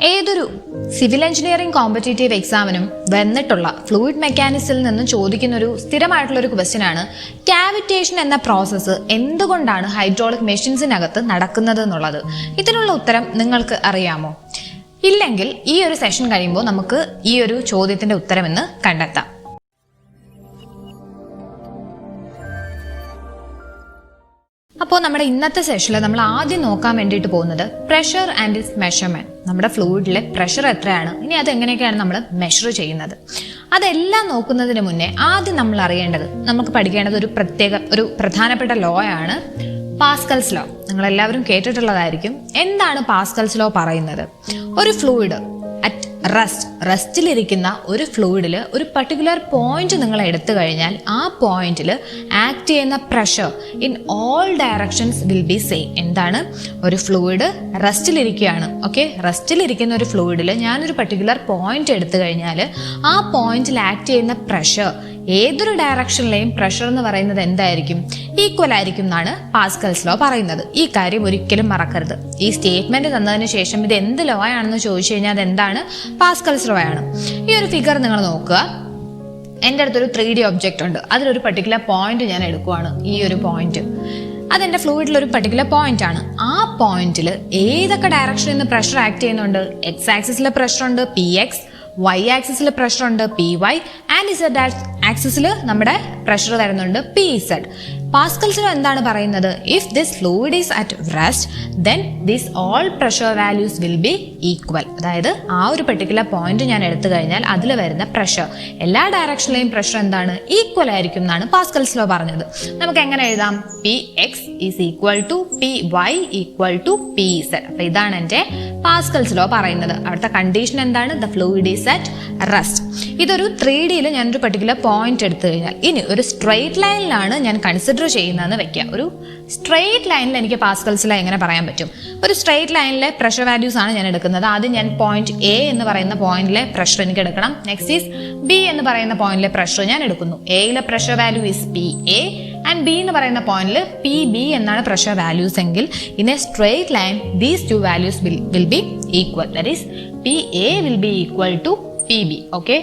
ഏതൊരു civil engineering competitive എക്സാമിനും വന്നിട്ടുള്ള fluid മെക്കാനിക്സിൽ നിന്ന് ചോദിക്കുന്ന ഒരു സ്ഥിരമായിട്ടുള്ള ഒരു ക്വസ്റ്റ്യൻ ആണ് കാവിറ്റേഷൻ എന്ന പ്രോസസ്സ് എന്തുകൊണ്ടാണ് ഹൈഡ്രോളിക് മെഷീൻസിനകത്ത് നടക്കുന്നത് എന്നുള്ളത്. ഇതിനുള്ള ഉത്തരം നിങ്ങൾക്ക് അറിയാമോ? ഇല്ലെങ്കിൽ ഈ ഒരു സെഷൻ കഴിയുമ്പോൾ നമുക്ക് ഈ ഒരു ചോദ്യത്തിന്റെ ഉത്തരം എന്ന് കണ്ടെത്താം. അപ്പോൾ നമ്മുടെ ഇന്നത്തെ സെഷനിൽ നമ്മൾ ആദ്യം നോക്കാൻ വേണ്ടിയിട്ട് പോകുന്നത് പ്രഷർ ആൻഡ് ഇറ്റ്സ് മെഷർമെന്റ്. നമ്മുടെ ഫ്ലൂയിഡിലെ പ്രഷർ എത്രയാണ്, ഇനി അത് എങ്ങനെയൊക്കെയാണ് നമ്മൾ മെഷർ ചെയ്യുന്നത്, അതെല്ലാം നോക്കുന്നതിന് മുന്നേ ആദ്യം നമ്മൾ അറിയേണ്ടത്, നമുക്ക് പഠിക്കേണ്ടത് ഒരു പ്രധാനപ്പെട്ട ലോ ആണ്, പാസ്കൽസ് ലോ. നിങ്ങൾ എല്ലാവരും കേട്ടിട്ടുള്ളതായിരിക്കും. എന്താണ് പാസ്കൽസ് ലോ പറയുന്നത്? ഒരു ഫ്ലൂയിഡ് അറ്റ് റെസ്റ്റിലിരിക്കുന്ന ഒരു ഫ്ലൂയിഡിൽ ഒരു പർട്ടിക്കുലർ പോയിന്റ് നിങ്ങൾ എടുത്തു കഴിഞ്ഞാൽ ആ പോയിന്റിൽ ആക്ട് ചെയ്യുന്ന pressure in all directions will be same. എന്താണ്? ഒരു ഫ്ലൂയിഡ് റെസ്റ്റിലിരിക്കുകയാണ്. ഓക്കെ, റെസ്റ്റിലിരിക്കുന്ന ഒരു ഫ്ലൂയിഡിൽ ഞാനൊരു പർട്ടിക്കുലർ പോയിന്റ് എടുത്തു കഴിഞ്ഞാൽ ആ പോയിന്റിൽ ആക്ട് ചെയ്യുന്ന പ്രഷർ ഏതൊരു ഡയറക്ഷനിലെയും പ്രഷർ എന്ന് പറയുന്നത് എന്തായിരിക്കും? ഈക്വൽ ആയിരിക്കും എന്നാണ് പാസ്കൽസ് ലോ പറയുന്നത്. ഈ കാര്യം ഒരിക്കലും മറക്കരുത്. ഈ സ്റ്റേറ്റ്മെന്റ് തന്നതിന് ശേഷം ഇത് എന്ത് ലോ ആണെന്ന് ചോദിച്ചു കഴിഞ്ഞാൽ അത് എന്താണ്? പാസ്കൽസ് ലോ ആണ്. ഈ ഒരു ഫിഗർ നിങ്ങൾ നോക്കുക. എൻ്റെ അടുത്തൊരു 3D ഒബ്ജക്റ്റ് ഉണ്ട്. അതിലൊരു പർട്ടിക്കുലർ പോയിന്റ് ഞാൻ എടുക്കുവാണ്. ഈ ഒരു പോയിന്റ് അതെന്റെ ഫ്ലൂയിഡിൽ ഒരു പർട്ടിക്കുലർ പോയിന്റ് ആണ്. ആ പോയിന്റിൽ ഏതൊക്കെ ഡയറക്ഷനിൽ നിന്ന് പ്രഷർ ആക്ട് ചെയ്യുന്നുണ്ട്? എക്സ് ആക്സിസിലെ പ്രഷർ ഉണ്ട് PX, Y ആക്സിസിൽ പ്രഷർ ഉണ്ട് PY, ആൻഡ് Z ആക്സിസിൽ നമ്മുടെ പ്രഷർ വരുന്നുണ്ട് PZ. പാസ്കൽസിൽ എന്താണ് പറയുന്നത്? If this fluid is at rest then this all pressure values will be equal. അതായത് ആ ഒരു പെർട്ടിക്കുലർ പോയിന്റ് ഞാൻ എടുത്തു കഴിഞ്ഞാൽ അതിൽ വരുന്ന പ്രഷർ എല്ലാ ഡയറക്ഷനിലെയും പ്രഷർ എന്താണ്? ഈക്വൽ ആയിരിക്കും എന്നാണ് പാസ്കൽസ് ലോ പറഞ്ഞത്. നമുക്ക് എങ്ങനെ എഴുതാം? PX is equal to PY equal to PZ. അപ്പൊ ഇതാണ് എൻ്റെ പാസ്കൽസ് ലോ പറയുന്നത്. അവിടുത്തെ കണ്ടീഷൻ എന്താണ്? The fluid is at rest. ഇതൊരു 3Dയിൽ ഞാനൊരു പർട്ടിക്കുലർ പോയിന്റ് എടുത്തു കഴിഞ്ഞാൽ, ഇനി ഒരു സ്ട്രെയിറ്റ് ലൈനിലാണ് ഞാൻ കൺസിഡർ ചെയ്യുന്നതെന്ന് വെക്കുക. ഒരു സ്ട്രെയിറ്റ് ലൈനിൽ എനിക്ക് പാസ്കൽസ് ലോ എങ്ങനെ പറയാൻ പറ്റും? ഒരു സ്ട്രെയിറ്റ് ലൈനിലെ പ്രഷർ വാല്യൂസ് ആണ് ഞാൻ എടുക്കുന്നത്. ആദ്യം ഞാൻ പോയിന്റ് A എന്ന് പറയുന്ന പോയിന്റിലെ പ്രഷർ എനിക്ക് എടുക്കണം. നെക്സ്റ്റ് ഈസ് B എന്ന് പറയുന്ന പോയിന്റിലെ പ്രഷർ ഞാൻ എടുക്കുന്നു. എയിലെ pressure value is PA and B എന്ന് പറയുന്ന പോയിന്റിൽ PB എന്നാണ് പ്രഷർ വാല്യൂസ് എങ്കിൽ in a straight line these two values will be equal. That is PA will be equal to PB. Okay,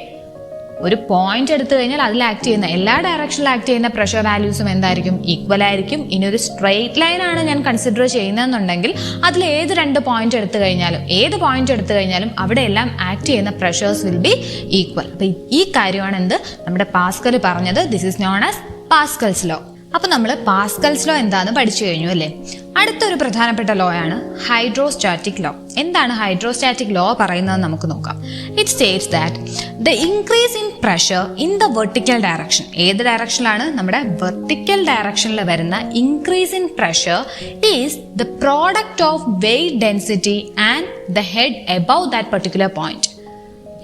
ഒരു പോയിന്റ് എടുത്തു കഴിഞ്ഞാൽ അതിൽ ആക്ട് ചെയ്യുന്ന എല്ലാ ഡയറക്ഷനിൽ ആക്ട് ചെയ്യുന്ന പ്രഷർ വാല്യൂസും എന്തായിരിക്കും? ഈക്വൽ ആയിരിക്കും. ഇനി ഒരു സ്ട്രെയിറ്റ് ലൈൻ ആണ് ഞാൻ കൺസിഡർ ചെയ്യുന്നതെന്നുണ്ടെങ്കിൽ അതിൽ ഏത് രണ്ട് പോയിന്റ് എടുത്തു കഴിഞ്ഞാലും അവിടെ എല്ലാം ആക്ട് ചെയ്യുന്ന പ്രഷേഴ്സ് വിൽ ബി ഈക്വൽ. അപ്പൊ ഈ കാര്യമാണ് എന്ത് നമ്മുടെ പാസ്കൽ പറഞ്ഞത്. This is known as Pascal's law. അപ്പൊ നമ്മൾ പാസ്കൽസ് ലോ എന്താന്ന് പഠിച്ചു കഴിഞ്ഞു അല്ലേ? അടുത്തൊരു പ്രധാനപ്പെട്ട ലോ ആണ് ഹൈഡ്രോസ്റ്റാറ്റിക് ലോ. എന്താണ് ഹൈഡ്രോസ്റ്റാറ്റിക് ലോ പറയുന്നത് നമുക്ക് നോക്കാം. It states that the increase in pressure in the vertical direction. ഏത് ഡയറക്ഷനിലാണ്? നമ്മുടെ വെർട്ടിക്കൽ ഡയറക്ഷനിൽ വരുന്ന increase in pressure is the product of weight density and the head above that particular point.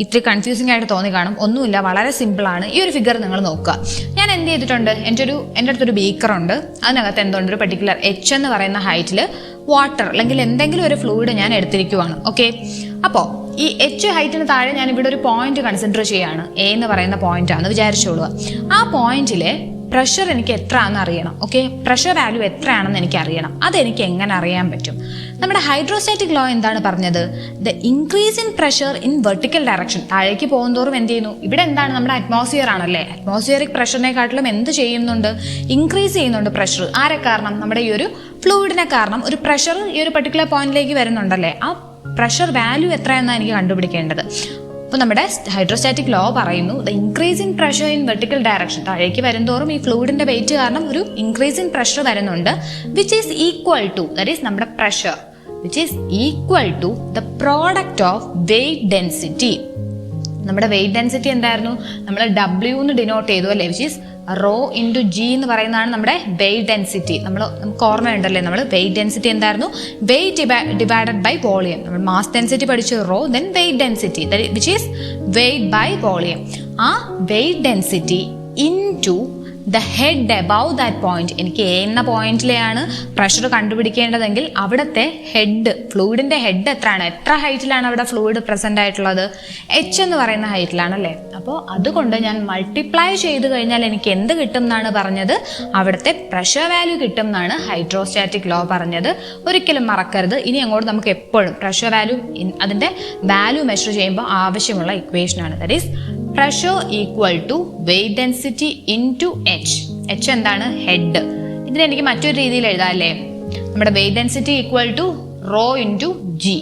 ഇത്തിരി കൺഫ്യൂസിംഗ് ആയിട്ട് തോന്നി കാണും. ഒന്നുമില്ല, വളരെ സിമ്പിൾ ആണ്. ഈ ഒരു ഫിഗർ നിങ്ങൾ നോക്കുക. ഞാൻ എന്ത് ചെയ്തിട്ടുണ്ട്? എൻ്റെ അടുത്തൊരു ബീക്കർ ഉണ്ട്. അതിനകത്ത് എന്തുണ്ട്? ഒരു പർട്ടിക്കുലർ H എന്ന് പറയുന്ന ഹൈറ്റിൽ വാട്ടർ അല്ലെങ്കിൽ എന്തെങ്കിലും ഒരു ഫ്ലൂയിഡ് ഞാൻ എടുത്തിരിക്കുവാണ്. ഓക്കെ, അപ്പോൾ ഈ H ഹൈറ്റിന് താഴെ ഞാൻ ഇവിടെ ഒരു പോയിന്റ് കൺസിഡർ ചെയ്യാണ്. A എന്ന് പറയുന്ന പോയിന്റ് ആണെന്ന് വിചാരിച്ചോളുക. ആ പോയിന്റിലെ പ്രഷർ എനിക്ക് എത്ര ആണെന്ന് അറിയണം. ഓക്കെ, പ്രഷർ വാല്യൂ എത്രയാണെന്ന് എനിക്ക് അറിയണം. അതെനിക്ക് എങ്ങനെ അറിയാൻ പറ്റും? നമ്മുടെ ഹൈഡ്രോസ്റ്റാറ്റിക് ലോ എന്താണ് പറഞ്ഞത്? The increase in pressure in vertical direction. താഴേക്ക് പോകുന്നതോറും എന്ത് ചെയ്യുന്നു? ഇവിടെ എന്താണ്? നമ്മുടെ അറ്റ്മോസ്ഫിയർ ആണല്ലേ. അറ്റ്മോസ്ഫിയറിക് പ്രഷറിനെക്കാട്ടിലും എന്ത് ചെയ്യുന്നുണ്ട്? ഇൻക്രീസ് ചെയ്യുന്നുണ്ട് പ്രഷർ. ആരെ കാരണം? നമ്മുടെ ഈ ഒരു ഫ്ലൂയിഡിനെ കാരണം ഒരു പ്രഷർ ഈ ഒരു പർട്ടിക്കുലർ പോയിന്റിലേക്ക് വരുന്നുണ്ടല്ലേ. ആ പ്രഷർ വാല്യൂ എത്രയെന്നാണ് എനിക്ക് കണ്ടുപിടിക്കേണ്ടത്. അപ്പോൾ നമ്മുടെ ഹൈഡ്രോസ്റ്റാറ്റിക് ലോ പറയുന്നു the increase in pressure in vertical direction. താഴേക്ക് വരുന്തോറും ഈ ഫ്ലൂയിഡിന്റെ വെയിറ്റ് കാരണം ഒരു ഇൻക്രീസ് ഇൻ പ്രഷർ വരുന്നുണ്ട്. Which is equal to, that is നമ്മുടെ pressure which is equal to the product of weight density. നമ്മുടെ വെയ്റ്റ് ഡെൻസിറ്റി എന്തായിരുന്നു? നമ്മൾ W എന്ന് ഡിനോട്ട് ചെയ്തു അല്ലേ, which is rho into G എന്ന് പറയുന്നതാണ് നമ്മുടെ വെയ്റ്റ് ഡെൻസിറ്റി. നമുക്ക് ഓർമ്മയുണ്ടല്ലേ, നമ്മൾ വെയ്റ്റ് ഡെൻസിറ്റി എന്തായിരുന്നു? Weight divided by volume. നമ്മൾ മാസ് ഡെൻസിറ്റി പഠിച്ചു rho, then weight density which is weight by volume. ആ weight density into the head above that point. എനിക്ക് എ എന്ന പോയിന്റിലെയാണ് പ്രഷർ കണ്ടുപിടിക്കേണ്ടതെങ്കിൽ അവിടുത്തെ ഹെഡ്, ഫ്ലൂയിഡിന്റെ ഹെഡ് എത്രയാണ്, എത്ര ഹൈറ്റിലാണ് അവിടെ ഫ്ലൂയിഡ് പ്രസന്റ് ആയിട്ടുള്ളത്, എച്ച് എന്ന് പറയുന്ന ഹൈറ്റിലാണല്ലേ. അപ്പോൾ അതുകൊണ്ട് ഞാൻ മൾട്ടിപ്ലൈ ചെയ്ത് കഴിഞ്ഞാൽ എനിക്ക് എന്ത് കിട്ടും എന്നാണ് പറഞ്ഞത്, അവിടുത്തെ പ്രഷർ വാല്യൂ കിട്ടും എന്നാണ് ഹൈഡ്രോസ്റ്റാറ്റിക് ലോ പറഞ്ഞത്. ഒരിക്കലും മറക്കരുത്. ഇനി അങ്ങോട്ട് നമുക്ക് എപ്പോഴും പ്രഷർ വാല്യൂ, അതിന്റെ വാല്യൂ മെഷർ ചെയ്യുമ്പോൾ ആവശ്യമുള്ള ഇക്വേഷനാണ്. That is pressure equal to weight density into H. H എന്താണ്, ഹെഡ്. ഇതിനെ എനിക്ക് മറ്റൊരു രീതിയിൽ എഴുതാം അല്ലേ, നമ്മുടെ weight density equal to rho into G.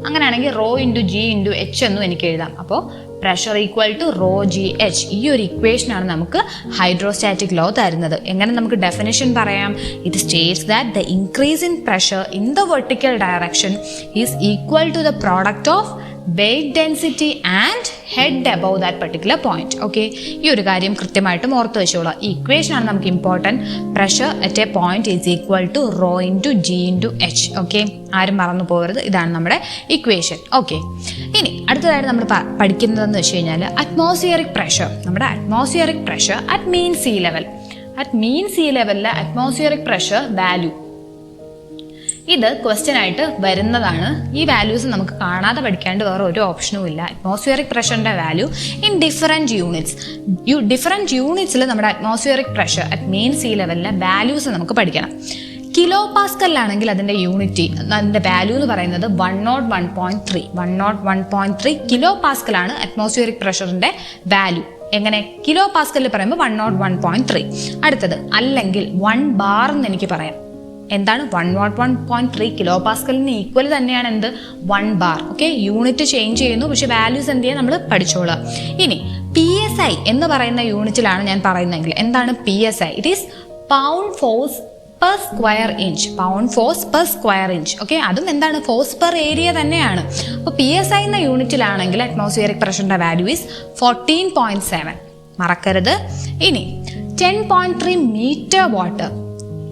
അങ്ങനെയാണെങ്കിൽ rho into G into H എന്നും എനിക്ക് എഴുതാം. അപ്പോൾ pressure equal to rho G H. ഈ ഒരു ഇക്വേഷനാണ് നമുക്ക് ഹൈഡ്രോസ്റ്റാറ്റിക് ലോ തരുന്നത്. എങ്ങനെ നമുക്ക് ഡെഫിനിഷൻ പറയാം? It states that the increase in pressure in the vertical direction is equal to the product of weight density and head above that particular point. Okay, ഈ ഒരു കാര്യം കൃത്യമായിട്ടും ഓർത്ത് വെച്ചോളാം. ഈ ഇക്വേഷൻ ആണ് നമുക്ക് important. Pressure at a point is equal to rho into g into h. Okay, ആരും മറന്നു പോകരുത്. ഇതാണ് നമ്മുടെ ഇക്വേഷൻ. ഓക്കെ, ഇനി അടുത്തതായിട്ട് നമ്മൾ പഠിക്കുന്നതെന്ന് വെച്ച് കഴിഞ്ഞാൽ അറ്റ്മോസ്ഫിയറിക് പ്രഷർ. നമ്മുടെ atmospheric pressure at mean sea level. At mean sea ലെവലിലെ അറ്റ്മോസ്ഫിയറിക് പ്രഷർ വാല്യൂ, ഇത് ക്വസ്റ്റ്യൻ ആയിട്ട് വരുന്നതാണ്. ഈ വാല്യൂസ് നമുക്ക് കാണാതെ പഠിക്കാണ്ട് വേറെ ഒരു ഓപ്ഷനും ഇല്ല. അറ്റ്മോസ്ഫിയറിക് പ്രഷറിന്റെ value in different units. Different യൂണിറ്റ്സിൽ നമ്മുടെ atmospheric pressure at main sea ലെവലിലെ വാല്യൂസ് നമുക്ക് പഠിക്കണം. കിലോ പാസ്കലിലാണെങ്കിൽ അതിന്റെ യൂണിറ്റ്, അതിന്റെ വാല്യൂ എന്ന് പറയുന്നത് 101.3. 101.3 കിലോ പാസ്കലാണ് അറ്റ്മോസ്ഫിയറിക് പ്രഷറിന്റെ വാല്യൂ. എങ്ങനെ? കിലോ പാസ്കലിൽ പറയുമ്പോൾ 101.3. അടുത്തത് അല്ലെങ്കിൽ 1 ബാർ എന്ന് എനിക്ക് പറയാം. എന്താണ്? 101.3 കിലോ പാസ്കലിന് ഈക്വൽ തന്നെയാണ് എന്ത്? 1 ബാർ. ഓക്കെ, യൂണിറ്റ് ചേഞ്ച് ചെയ്യുന്നു, പക്ഷെ വാല്യൂസ് എന്ത് ചെയ്യാൻ നമ്മൾ പഠിച്ചോളാം. ഇനി PSI എന്ന് പറയുന്ന യൂണിറ്റിലാണ് ഞാൻ പറയുന്നതെങ്കിൽ എന്താണ് PSI? It is pound force per square inch. Pound force per square inch. Okay, അതും എന്താണ്? ഫോഴ്സ് പെർ ഏരിയ തന്നെയാണ്. അപ്പോൾ PSI എന്ന യൂണിറ്റിലാണെങ്കിൽ അറ്റ്മോസ്ഫിയറിക് പ്രഷറിന്റെ വാല്യൂ ഈസ് 14.7. മറക്കരുത്. ഇനി 10.3 മീറ്റർ വാട്ടർ.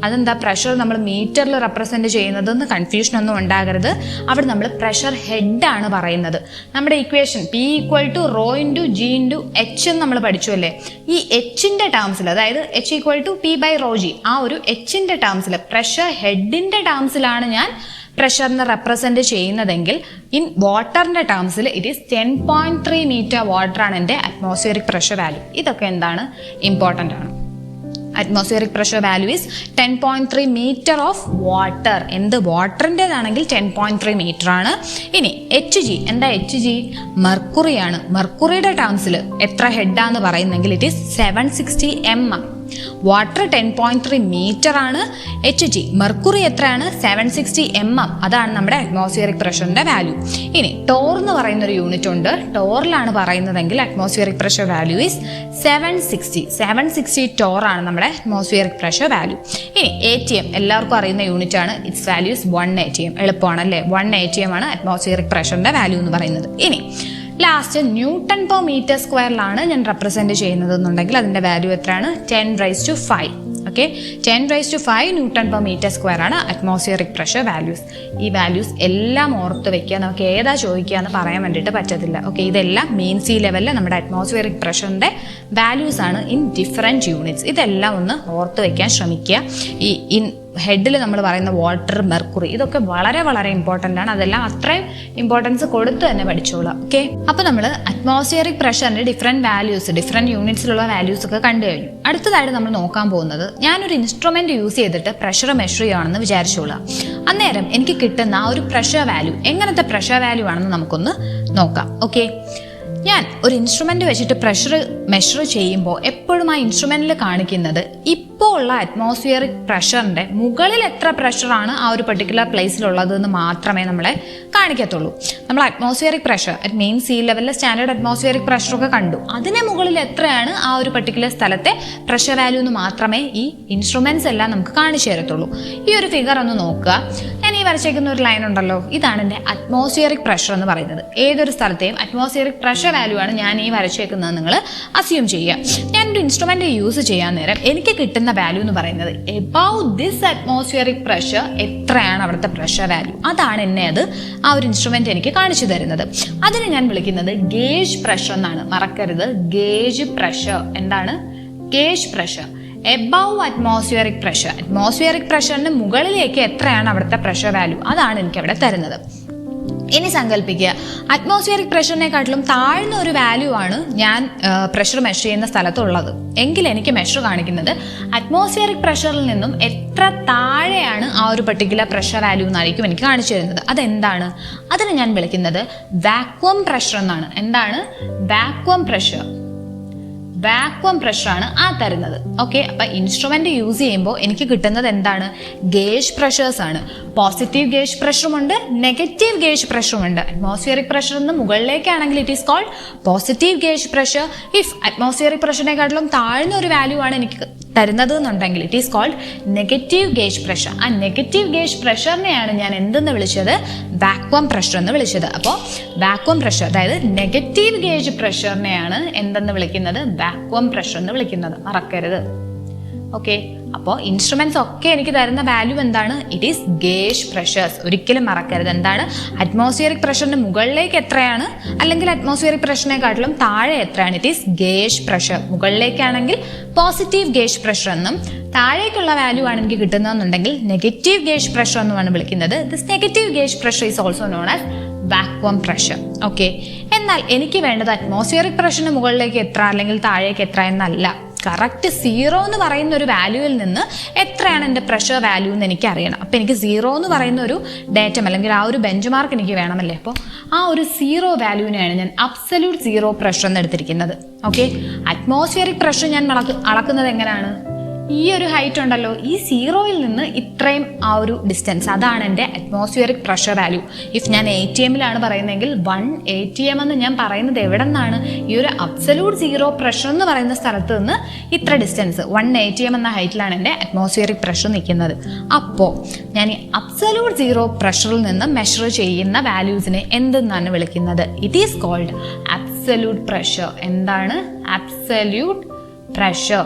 അതെന്താ? പ്രഷർ നമ്മൾ മീറ്ററിൽ റെപ്രസെന്റ് ചെയ്യുന്നതെന്ന് കൺഫ്യൂഷൻ ഒന്നും ഉണ്ടാകരുത്. അവിടെ നമ്മൾ പ്രഷർ ഹെഡ് ആണ് പറയുന്നത്. നമ്മുടെ equation P equal to rho into g into h എന്ന് നമ്മൾ പഠിച്ചു അല്ലേ. ഈ എച്ചിന്റെ ടേംസിൽ, അതായത് h equal to P by rho g, ആ ഒരു എച്ചിന്റെ ടേംസിൽ, പ്രഷർ ഹെഡിന്റെ ടേംസിലാണ് ഞാൻ പ്രഷറിനെ റെപ്രസെന്റ് ചെയ്യുന്നതെങ്കിൽ ഇൻ വാട്ടറിന്റെ ടേംസിൽ ഇറ്റ് ഈസ് 10.3 മീറ്റർ വാട്ടറാണ് എൻ്റെ അറ്റ്മോസ്ഫിയറിക് പ്രഷർ വാല്യൂ. ഇതൊക്കെ എന്താണ്? ഇമ്പോർട്ടൻ്റ് ആണ്. Atmospheric pressure value is 10.3 metre of water. എന്ത്? വാട്ടറിൻ്റെതാണെങ്കിൽ 10.3 മീറ്റർ ആണ്. ഇനി HG, എന്താ HG? മെർക്കുറിയാണ്. മെർക്കുറിയുടെ ടേംസിൽ എത്ര ഹെഡാന്ന് പറയുന്നെങ്കിൽ it is 760 mm. Water 10.3 metre ആണ്. HG മെർക്കുറി എത്രയാണ്? 760 mm. അതാണ് നമ്മുടെ അറ്റ്മോസ്ഫിയറിക് പ്രഷറിന്റെ വാല്യൂ. ഇനി ടോർ എന്ന് പറയുന്ന ഒരു യൂണിറ്റ് ഉണ്ട്. ടോറിലാണ് പറയുന്നതെങ്കിൽ atmospheric pressure value is 760 torr ആണ് നമ്മുടെ അറ്റ്മോസ്ഫിയറിക് പ്രഷർ വാല്യൂ. ഇനി ATM എല്ലാവർക്കും അറിയുന്ന യൂണിറ്റ് ആണ്. Its value is 1 ATM. എളുപ്പമാണ് അല്ലേ? 1 ATM ആണ് അറ്റ്മോസ്ഫിയറിക് പ്രഷറിന്റെ വാല്യൂ എന്ന് പറയുന്നത്. ഇനി ലാസ്റ്റ് ന്യൂട്ടൺ പെർ മീറ്റർ സ്ക്വയറിലാണ് ഞാൻ റെപ്രസെന്റ് ചെയ്യുന്നത് എന്നുണ്ടെങ്കിൽ അതിന്റെ വാല്യൂ എത്രയാണ്? 10⁵. Okay, 10⁵ newton per metre square ആണ് അറ്റ്മോസ്ഫിയറിക് പ്രഷർ വാല്യൂസ്. ഈ വാല്യൂസ് എല്ലാം ഓർത്ത് വെക്കുക. നമുക്ക് ഏതാ ചോദിക്കുക എന്ന് പറയാൻ വേണ്ടിയിട്ട് പറ്റത്തില്ല. ഓക്കെ, ഇതെല്ലാം മെയിൻ സീ ലെവലിൽ നമ്മുടെ അറ്റ്മോസ്ഫിയറിക് പ്രഷറിന്റെ വാല്യൂസ് ആണ് ഇൻ ഡിഫറെൻറ്റ് യൂണിറ്റ്സ്. ഇതെല്ലാം ഒന്ന് ഓർത്ത് വെക്കാൻ ശ്രമിക്കുക. ഈ ഇൻ ഹെഡിൽ നമ്മൾ പറയുന്ന വാട്ടർ, മെർക്കുറി, ഇതൊക്കെ വളരെ വളരെ ഇമ്പോർട്ടൻ്റ് ആണ്. അതെല്ലാം അത്രയും ഇമ്പോർട്ടൻസ് കൊടുത്ത് തന്നെ പഠിച്ചോളാം. ഓക്കെ, അപ്പോൾ നമ്മൾ അറ്റ്മോസ്ഫിയറിക് പ്രഷറിന്റെ ഡിഫറെൻറ്റ് വാല്യൂസ്, ഡിഫറെൻറ്റ് യൂണിറ്റ്സിലുള്ള വാല്യൂസ് ഒക്കെ കണ്ടു കഴിഞ്ഞു. അടുത്തതായിട്ട് നമ്മൾ നോക്കാൻ പോകുന്നത്, ഞാനൊരു ഇൻസ്ട്രുമെന്റ് യൂസ് ചെയ്തിട്ട് പ്രഷർ മെഷർ ചെയ്യുകയാണെന്ന് വിചാരിച്ചോളാം. അന്നേരം എനിക്ക് കിട്ടുന്ന ആ ഒരു പ്രഷർ വാല്യൂ എങ്ങനത്തെ പ്രഷർ വാല്യൂ ആണെന്ന് നമുക്കൊന്ന് നോക്കാം. ഓക്കെ, ഞാൻ ഒരു ഇൻസ്ട്രുമെന്റ് വെച്ചിട്ട് പ്രഷർ മെഷർ ചെയ്യുമ്പോൾ എപ്പോഴും ആ ഇൻസ്ട്രുമെന്റിൽ കാണിക്കുന്നത് ഇപ്പോൾ ഉള്ള അറ്റ്മോസ്ഫിയറിക് പ്രഷറിന്റെ മുകളിൽ എത്ര പ്രഷറാണ് ആ ഒരു പെർട്ടിക്കുലർ പ്ലേസിലുള്ളത് എന്ന് മാത്രമേ നമ്മളെ കാണിക്കത്തുള്ളൂ. നമ്മൾ atmospheric pressure at main sea ലെവലിലെ സ്റ്റാൻഡേർഡ് അറ്റ്മോസ്ഫിയറിക് പ്രഷറൊക്കെ കണ്ടു. അതിന് മുകളിൽ എത്രയാണ് ആ ഒരു പെർട്ടിക്കുലർ സ്ഥലത്തെ പ്രഷർ വാല്യൂ എന്ന് മാത്രമേ ഈ ഇൻസ്ട്രുമെന്റ്സ് എല്ലാം നമുക്ക് കാണിച്ചു തരത്തുള്ളൂ. ഈ ഒരു ഫിഗർ ഒന്ന് നോക്കുക. ഞാൻ ഈ വരച്ചേക്കുന്ന ഒരു ലൈൻ ഉണ്ടല്ലോ, ഇതാണ് എൻ്റെ അറ്റ്മോസ്ഫിയറിക് പ്രഷർ എന്ന് പറയുന്നത്. ഏതൊരു സ്ഥലത്തെയും അറ്റ്മോസ്ഫിയറിക് പ്രഷർ വാല്യൂ ആണ് ഞാൻ ഈ വരച്ചേക്കുന്നത് നിങ്ങൾ അസ്യൂം ചെയ്യുക. ഞാനൊരു ഇൻസ്ട്രുമെന്റ് യൂസ് ചെയ്യാൻ നേരം എനിക്ക് കിട്ടുന്ന വാല്യൂ എന്ന് പറയുന്നത് എബവ് ദിസ് അറ്റ്മോസ്ഫിയറിക് പ്രഷർ എത്രയാണ് അവിടുത്തെ പ്രഷർ വാല്യൂ, അതാണ് എന്നെ അത് ആ ഒരു ഇൻസ്ട്രുമെന്റ് എനിക്ക് കാണിച്ചു തരുന്നത്. അതിനെ ഞാൻ വിളിക്കുന്നത് ഗേജ് പ്രഷർ എന്നാണ്. മറക്കരുത്, ഗേജ് പ്രഷർ. എന്താണ്? Gauge pressure above atmospheric pressure. Atmospheric പ്രഷറിന് മുകളിലേക്ക് എത്രയാണ് അവിടുത്തെ പ്രഷർ വാല്യൂ, അതാണ് എനിക്ക് അവിടെ തരുന്നത്. ഇനി സങ്കല്പിക്കുക, അറ്റ്മോസ്ഫിയറിക് പ്രഷറിനെക്കാട്ടിലും താഴ്ന്ന ഒരു വാല്യൂ ആണ് ഞാൻ പ്രഷർ മെഷർ ചെയ്യുന്ന സ്ഥലത്തുള്ളത് എങ്കിൽ എനിക്ക് മെഷർ കാണിക്കുന്നത് അറ്റ്മോസ്ഫിയറിക് പ്രഷറിൽ നിന്നും എത്ര താഴെയാണ് ആ ഒരു പർട്ടിക്കുലർ പ്രഷർ വാല്യൂ എന്നായിരിക്കും എനിക്ക് കാണിച്ചു തരുന്നത്. അതെന്താണ്? അതിന് ഞാൻ വിളിക്കുന്നത് വാക്വം പ്രഷർ എന്നാണ്. എന്താണ്? Vacuum pressure. വാക്വം പ്രഷറാണ് ആ തരുന്നത്. ഓക്കെ, അപ്പൊ ഇൻസ്ട്രുമെന്റ് യൂസ് ചെയ്യുമ്പോൾ എനിക്ക് കിട്ടുന്നത് എന്താണ്? ഗേജ് പ്രഷേഴ്സ് ആണ്. പോസിറ്റീവ് ഗേജ് പ്രഷറുമുണ്ട്, നെഗറ്റീവ് ഗേജ് പ്രഷറുമുണ്ട്. അറ്റ്മോസ്ഫിയറിക് പ്രഷറിൽ നിന്ന് മുകളിലേക്കാണെങ്കിൽ it is called positive gauge pressure. If atmospheric പ്രഷറിനെക്കാട്ടിലും താഴ്ന്ന ഒരു വാല്യൂ ആണ് എനിക്ക് തരുന്നത് എന്നുണ്ടെങ്കിൽ it is called negative gauge pressure. ആ നെഗറ്റീവ് ഗേജ് പ്രഷറിനെയാണ് ഞാൻ എന്തെന്ന് വിളിച്ചത്? വാക്വം പ്രഷർ എന്ന് വിളിച്ചത്. അപ്പോൾ വാക്വം പ്രഷർ, അതായത് നെഗറ്റീവ് ഗേജ് പ്രഷറിനെയാണ് എന്തെന്ന് വിളിക്കുന്നത്? വാക്വം പ്രഷർ എന്ന് വിളിക്കുന്നത്. മറക്കരുത്. ഓക്കെ, അപ്പോൾ ഇൻസ്ട്രുമെന്റ്സ് ഒക്കെ എനിക്ക് തരുന്ന വാല്യൂ എന്താണ്? It is gauge pressures. ഒരിക്കലും മറക്കരുത്. എന്താണ്? അറ്റ്മോസ്ഫിയറിക് പ്രഷറിന് മുകളിലേക്ക് എത്രയാണ്, അല്ലെങ്കിൽ അറ്റ്മോസ്ഫിയറിക് പ്രഷറിനെക്കാട്ടിലും താഴെ എത്രയാണ്? It is gauge pressure. മുകളിലേക്കാണെങ്കിൽ പോസിറ്റീവ് ഗേജ് പ്രഷർ എന്നും താഴേക്കുള്ള വാല്യൂ ആണ് എനിക്ക് കിട്ടുന്നതെന്നുണ്ടെങ്കിൽ നെഗറ്റീവ് ഗേജ് പ്രഷർ എന്നുമാണ് വിളിക്കുന്നത്. This negative gauge pressure is also known as vacuum pressure. Okay, എന്നാൽ എനിക്ക് വേണ്ടത് അറ്റ്മോസ്ഫിയറിക് പ്രഷറിന് മുകളിലേക്ക് എത്ര അല്ലെങ്കിൽ താഴേക്ക് എത്ര എന്നല്ല. കറക്റ്റ് 0 എന്ന് പറയുന്ന ഒരു വാല്യൂവിൽ നിന്ന് എത്രയാണ് എൻ്റെ പ്രഷർ വാല്യൂ എന്ന് എനിക്ക് അറിയണം. അപ്പോൾ എനിക്ക് 0 എന്ന് പറയുന്ന ഒരു ഡേറ്റം അല്ലെങ്കിൽ ആ ഒരു ബെഞ്ച് മാർക്ക് എനിക്ക് വേണമല്ലേ. അപ്പോൾ ആ ഒരു 0 വാല്യൂവിനെയാണ് ഞാൻ അബ്സല്യൂട്ട് 0 പ്രഷർ എന്ന് എടുത്തിരിക്കുന്നത്. ഓക്കെ, അറ്റ്മോസ്ഫിയറിക് പ്രഷർ ഞാൻ അളക്കുന്നത് എങ്ങനെയാണ്? ഈ ഒരു ഹൈറ്റ് ഉണ്ടല്ലോ, ഈ 0യിൽ നിന്ന് ഇത്രയും ആ ഒരു ഡിസ്റ്റൻസ്, അതാണ് എൻ്റെ അറ്റ്മോസ്ഫിയറിക് പ്രഷർ വാല്യൂ. ഇഫ് ഞാൻ ATM-ലാണ് പറയുന്നതെങ്കിൽ 1 ATM എന്ന് ഞാൻ പറയുന്നത് എവിടെ നിന്നാണ്? ഈ ഒരു അബ്സല്യൂട്ട് 0 പ്രഷർ എന്ന് പറയുന്ന സ്ഥലത്ത് നിന്ന് ഇത്ര ഡിസ്റ്റൻസ് 1 ATM എന്ന ഹൈറ്റിലാണ് എൻ്റെ അറ്റ്മോസ്ഫിയറിക് പ്രഷർ നിൽക്കുന്നത്. അപ്പോൾ ഞാൻ ഈ അബ്സല്യൂട്ട് 0 പ്രഷറിൽ നിന്ന് മെഷർ ചെയ്യുന്ന വാല്യൂസിനെ എന്തെന്നാണ് വിളിക്കുന്നത്? It is called absolute pressure. എന്താണ്? Absolute pressure.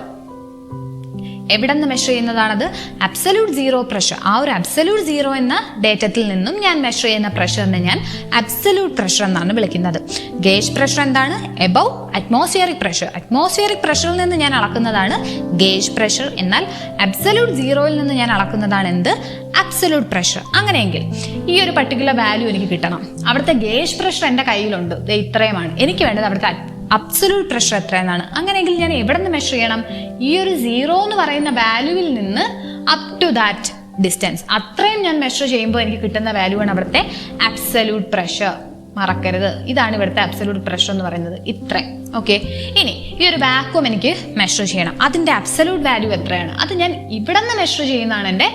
എവിടെ നിന്ന് മെഷർ ചെയ്യുന്നതാണത്? Absolute 0 pressure. ആ ഒരു അബ്സല്യൂട്ട് 0 എന്ന ഡേറ്റത്തിൽ നിന്നും ഞാൻ മെഷർ ചെയ്യുന്ന പ്രഷറിനെ ഞാൻ അബ്സല്യൂട്ട് പ്രഷർ എന്നാണ് വിളിക്കുന്നത്. ഗേജ് പ്രഷർ എന്താണ്? Above atmospheric pressure. അറ്റ്മോസ്ഫിയറിക് പ്രഷറിൽ നിന്ന് ഞാൻ അളക്കുന്നതാണ് ഗേജ് പ്രഷർ. എന്നാൽ അബ്സല്യൂട്ട് 0യിൽ നിന്ന് ഞാൻ അളക്കുന്നതാണ് എന്ത്? Absolute pressure. അങ്ങനെയെങ്കിൽ ഈ ഒരു പർട്ടിക്കുലർ വാല്യൂ എനിക്ക് കിട്ടണം. അവിടുത്തെ ഗേജ് പ്രഷർ എൻ്റെ കയ്യിലുണ്ട്, ഇത്രയുമാണ്. എനിക്ക് വേണ്ടത് അവിടുത്തെ അബ്സല്യൂട്ട് പ്രഷർ എത്രയെന്നാണ്. അങ്ങനെയെങ്കിൽ ഞാൻ എവിടെ നിന്ന് മെഷർ ചെയ്യണം? ഈ ഒരു 0 എന്ന് പറയുന്ന വാല്യൂവിൽ നിന്ന് അപ് ടു ദാറ്റ് ഡിസ്റ്റൻസ്, അത്രയും ഞാൻ മെഷർ ചെയ്യുമ്പോൾ എനിക്ക് കിട്ടുന്ന വാല്യൂ ആണ് അവിടുത്തെ അബ്സല്യൂട്ട് പ്രഷർ. മറക്കരുത്, ഇതാണ് ഇവിടുത്തെ അബ്സല്യൂട്ട് പ്രഷർ എന്ന് പറയുന്നത്. ഇത്രയും. ഓക്കെ, ഇനി ഈ ഒരു വാക്വം എനിക്ക് മെഷർ ചെയ്യണം. അതിൻ്റെ അബ്സല്യൂട്ട് വാല്യൂ എത്രയാണ്? അത് ഞാൻ ഇവിടെ നിന്ന് മെഷർ ചെയ്യുന്നതാണ് എൻ്റെ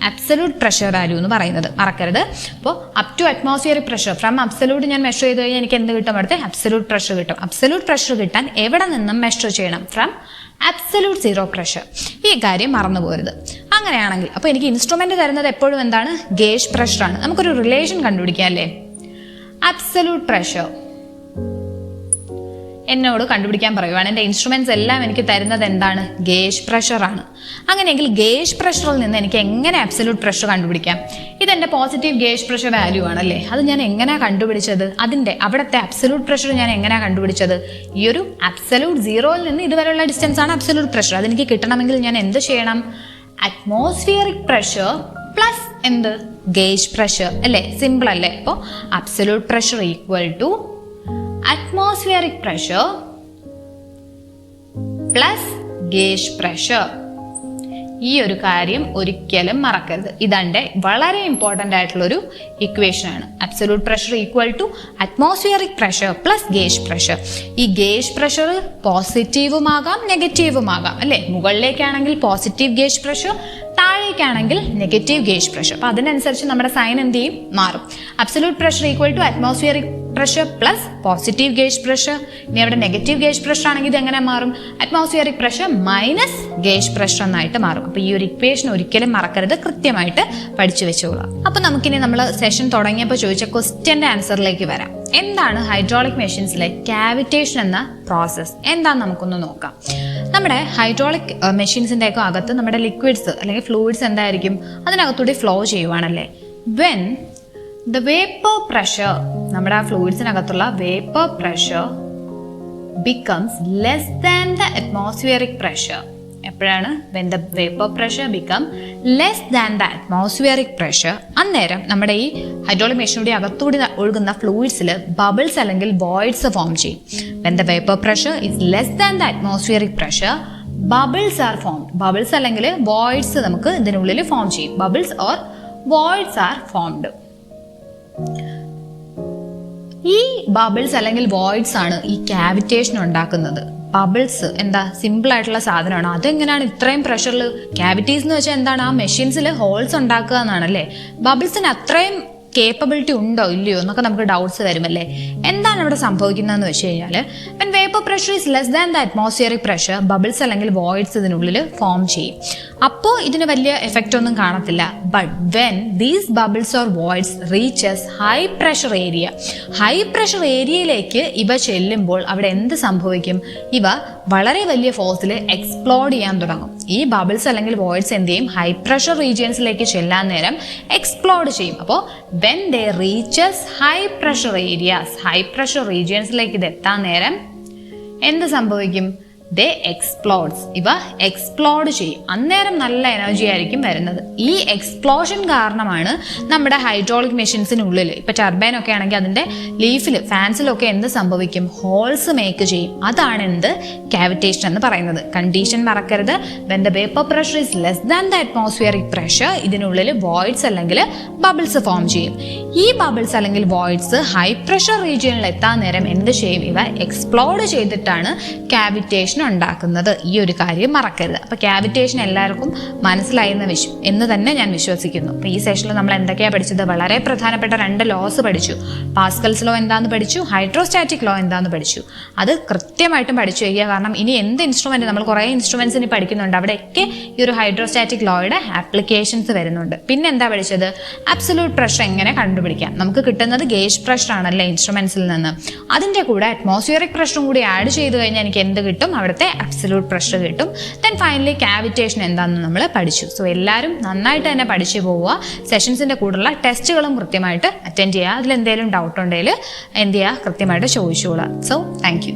അബ്സല്യൂട്ട് പ്രഷർ വാല്യൂ എന്ന് പറയുന്നത്. മറക്കരുത്. അപ്പോൾ up to atmospheric pressure from absolute ഞാൻ മെഷർ ചെയ്ത് കഴിഞ്ഞാൽ എനിക്ക് എന്ത് കിട്ടും? അവിടുത്തെ അബ്സല്യൂട്ട് പ്രഷർ കിട്ടും. അബ്സല്യൂട്ട് പ്രഷർ കിട്ടാൻ എവിടെ നിന്നും മെഷർ ചെയ്യണം? From absolute 0 pressure. ഈ കാര്യം മറന്നു പോരുത്. അങ്ങനെയാണെങ്കിൽ അപ്പോൾ എനിക്ക് ഇൻസ്ട്രുമെന്റ് തരുന്നത് എപ്പോഴും എന്താണ്? ഗേജ് പ്രഷറാണ്. നമുക്കൊരു റിലേഷൻ കണ്ടുപിടിക്കാം അല്ലേ? അബ്സല്യൂട്ട് പ്രഷർ എന്നോട് കണ്ടുപിടിക്കാൻ പറയുവാണ്. എൻ്റെ ഇൻസ്ട്രുമെന്റ്സ് എല്ലാം എനിക്ക് തരുന്നത് എന്താണ്? ഗേജ് പ്രഷറാണ്. അങ്ങനെയെങ്കിൽ ഗേജ് പ്രഷറിൽ നിന്ന് എനിക്ക് എങ്ങനെ അബ്സല്യൂട്ട് പ്രഷർ കണ്ടുപിടിക്കാം? ഇതെൻ്റെ പോസിറ്റീവ് ഗേജ് പ്രഷർ വാല്യൂ ആണല്ലേ. അത് ഞാൻ എങ്ങനെയാണ് കണ്ടുപിടിച്ചത്? അതിൻ്റെ അവിടുത്തെ അബ്സല്യൂട്ട് പ്രഷർ ഞാൻ എങ്ങനെയാണ് കണ്ടുപിടിച്ചത്? ഈ ഒരു അബ്സല്യൂട്ട് 0യിൽ നിന്ന് ഇതുവരെയുള്ള ഡിസ്റ്റൻസ് ആണ് അബ്സല്യൂട്ട് പ്രഷർ. അതെനിക്ക് കിട്ടണമെങ്കിൽ ഞാൻ എന്ത് ചെയ്യണം? അറ്റ്മോസ്ഫിയറിക് പ്രഷർ പ്ലസ് എന്ത്? ഗേജ് പ്രഷർ അല്ലേ? സിമ്പിൾ അല്ലേ? അപ്പോൾ absolute pressure equal to atmospheric pressure plus gauge pressure. ഈ ഒരു കാര്യം ഒരിക്കലും മറക്കരുത്. ഇതെൻ്റെ വളരെ ഇമ്പോർട്ടൻ്റ് ആയിട്ടുള്ളൊരു ഇക്വേഷൻ ആണ്. Absolute pressure equal to atmospheric pressure plus gauge pressure. ഈ ഗേജ് പ്രഷർ പോസിറ്റീവുമാകാം നെഗറ്റീവുമാകാം അല്ലേ? മുകളിലേക്കാണെങ്കിൽ പോസിറ്റീവ് ഗേജ് പ്രഷർ, താഴേക്കാണെങ്കിൽ നെഗറ്റീവ് ഗേജ് പ്രഷർ. അപ്പോൾ അതിനനുസരിച്ച് നമ്മുടെ സൈൻ എന്ത് ചെയ്യും? മാറും. Absolute pressure equal to atmospheric pressure plus positive gauge pressure. ഇനി അവിടെ നെഗറ്റീവ് ഗേജ് പ്രഷർ ആണെങ്കിൽ ഇത് എങ്ങനെ മാറും? Atmospheric pressure minus gauge pressure എന്നായിട്ട് മാറും. അപ്പോൾ ഈ ഒരു ഇക്വേഷൻ ഒരിക്കലും മറക്കരുത്, കൃത്യമായിട്ട് പഠിച്ചു വെച്ചോളാം. അപ്പോൾ നമുക്കിനി നമ്മൾ സെഷൻ തുടങ്ങിയപ്പോൾ ചോദിച്ച ക്വസ്റ്റ്യൻ്റെ ആൻസറിലേക്ക് വരാം. എന്താണ് ഹൈഡ്രോളിക് മെഷീൻസിലെ കാവിറ്റേഷൻ എന്ന പ്രോസസ്സ്? എന്താണെന്ന് നമുക്കൊന്ന് നോക്കാം. നമ്മുടെ ഹൈഡ്രോളിക് മെഷീൻസിൻ്റെ ഒക്കെ അകത്ത് നമ്മുടെ ലിക്വിഡ്സ് അല്ലെങ്കിൽ ഫ്ലൂയിഡ്സ് എന്തായിരിക്കും? അതിനകത്തൂടെ ഫ്ലോ ചെയ്യുവാണല്ലേ. വെൻ ദ വേപ്പർ പ്രഷർ, നമ്മുടെ ആ ഫ്ലൂയിഡ്സിനകത്തുള്ള vapour pressure becomes less than the atmospheric pressure. എപ്പോഴാണ് when the vapor pressure become less than the atmospheric pressure, അന്നേരം നമ്മുടെ ഈ ഹൈഡ്രോളിക് മെഷീനയുടെ അകത്തൂടി ഒഴുകുന്ന ഫ്ലൂയിഡ്സിൽ ബബിൾസ് അല്ലെങ്കിൽ വോയിഡ്സ് ഫോം ചെയ്യും. when the vapor pressure is less than the atmospheric pressure, bubbles are formed. bubbles അല്ലെങ്കിൽ voids നമുക്ക് ഇതിനുള്ളിൽ ഫോം ചെയ്യും. bubbles or voids are formed. ഈ ബബിൾസ് അല്ലെങ്കിൽ വോയിഡ്സ് ആണ് ഈ കാവിറ്റേഷൻ ഉണ്ടാക്കുന്നത്. ബബിൾസ് എന്താ സിമ്പിൾ ആയിട്ടുള്ള സാധനമാണ്. അതെങ്ങനെയാണ് ഇത്രയും പ്രഷറിൽ കാവിറ്റീസ് എന്ന് വെച്ചാൽ എന്താണ്? ആ മെഷീൻസിൽ ഹോൾസ് ഉണ്ടാക്കുക എന്നാണല്ലേ. ബബിൾസിന് അത്രയും കേപ്പബിലിറ്റി ഉണ്ടോ ഇല്ലയോ എന്നൊക്കെ നമുക്ക് ഡൗട്ട്സ് വരുമല്ലേ. എന്താണ് ഇവിടെ സംഭവിക്കുന്നതെന്ന് വെച്ച് കഴിഞ്ഞാൽ when vapor pressure is less than the atmospheric pressure, bubbles അല്ലെങ്കിൽ വോയിഡ്സ് ഇതിനുള്ളിൽ ഫോം ചെയ്യും. അപ്പോൾ ഇതിന് വലിയ എഫക്റ്റ് ഒന്നും കാണത്തില്ല. But when these bubbles or voids reaches high pressure area, high pressure ഏരിയയിലേക്ക് ഇവ ചെല്ലുമ്പോൾ അവിടെ എന്ത് സംഭവിക്കും? ഇവ വളരെ വലിയ ഫോഴ്സിൽ എക്സ്പ്ലോഡ് ചെയ്യാൻ തുടങ്ങും. ഈ ബബിൾസ് അല്ലെങ്കിൽ വോയിഡ്സ് എന്ത് ചെയ്യും? ഹൈ പ്രഷർ റീജിയൻസിലേക്ക് ചെല്ലാൻ നേരം എക്സ്പ്ലോഡ് ചെയ്യും. അപ്പോൾ when they reaches high pressure areas, high pressure regionsലേക്ക് ഇത് എത്താൻ നേരം എന്ത് സംഭവിക്കും? ദേ എക്സ്പ്ലോഡ്സ്. ഇവ എക്സ്പ്ലോഡ് ചെയ്യും. അന്നേരം നല്ല എനർജി ആയിരിക്കും വരുന്നത്. ഈ എക്സ്പ്ലോഷൻ കാരണമാണ് നമ്മുടെ ഹൈഡ്രോളിക് മെഷീൻസിനുള്ളിൽ ഇപ്പൊ ടർബൈൻ ഒക്കെ ആണെങ്കിൽ അതിന്റെ ലീഫിൽ ഫാൻസിലൊക്കെ എന്ത് സംഭവിക്കും? ഹോൾസ് മേക്ക് ചെയ്യും. അതാണ് എന്ത്? കാവിറ്റേഷൻ എന്ന് പറയുന്നത്. കണ്ടീഷൻ മറക്കരുത്. when the vapor pressure is less than the atmospheric pressure, ഇതിനുള്ളിൽ വോയിഡ്സ് അല്ലെങ്കിൽ ബബിൾസ് ഫോം ചെയ്യും. ഈ ബബിൾസ് അല്ലെങ്കിൽ വോയിഡ്സ് ഹൈ പ്രഷർ റീജിയനിൽ എത്താൻ നേരം എന്ത് ചെയ്യും? ഇവ എക്സ്പ്ലോഡ് ചെയ്തിട്ടാണ് കാവിറ്റേഷൻ ഉണ്ടാക്കുന്നത്. ഈ ഒരു കാര്യം മറക്കരുത്. അപ്പൊ കാവിറ്റേഷൻ എല്ലാവർക്കും മനസ്സിലായി എന്ന് തന്നെ ഞാൻ വിശ്വസിക്കുന്നു. അപ്പൊ ഈ സെഷനിൽ നമ്മൾ എന്തൊക്കെയാ പഠിച്ചത്? വളരെ പ്രധാനപ്പെട്ട 2 ലോസ് പഠിച്ചു. പാസ്കൽസ് ലോ എന്താന്ന് പഠിച്ചു, ഹൈഡ്രോസ്റ്റാറ്റിക് ലോ എന്താന്ന് പഠിച്ചു. അത് കൃത്യമായിട്ടും പഠിച്ചു വയ്ക്കുക. കാരണം ഇനി എന്ത് ഇൻസ്ട്രുമെന്റ്, നമ്മൾ കുറേ ഇൻസ്ട്രുമെന്റ്സ് ഇനി പഠിക്കുന്നുണ്ട്, അവിടെയൊക്കെ ഈ ഒരു ഹൈഡ്രോസ്റ്റാറ്റിക് ലോയുടെ ആപ്ലിക്കേഷൻസ് വരുന്നുണ്ട്. പിന്നെ എന്താ പഠിച്ചത്? അബ്സല്യൂട്ട് പ്രഷർ എങ്ങനെ കണ്ടുപിടിക്കാം. നമുക്ക് കിട്ടുന്നത് ഗേജ് പ്രഷർ ആണല്ലേ ഇൻസ്ട്രുമെന്റ്സിൽ നിന്ന്. അതിന്റെ കൂടെ അറ്റ്മോസ്ഫിയറിക് പ്രഷറും കൂടി ആഡ് ചെയ്ത് കഴിഞ്ഞാൽ എനിക്ക് എന്ത് കിട്ടും? അവിടുത്തെ അബ്സല്യൂട്ട് പ്രഷർ കിട്ടും. ദെൻ ഫൈനലി കാവിറ്റേഷൻ എന്താണെന്ന് നമ്മൾ പഠിച്ചു. സോ എല്ലാവരും നന്നായിട്ട് തന്നെ പഠിച്ചു പോവുക. സെഷൻസിന്റെ കൂടെയുള്ള ടെസ്റ്റുകളും കൃത്യമായിട്ട് അറ്റൻഡ് ചെയ്യുക. അതിൽ എന്തെങ്കിലും ഡൗട്ട് ഉണ്ടെങ്കിൽ എന്ത് ചെയ്യുക? കൃത്യമായിട്ട് ചോദിച്ചോളാം. So thank you.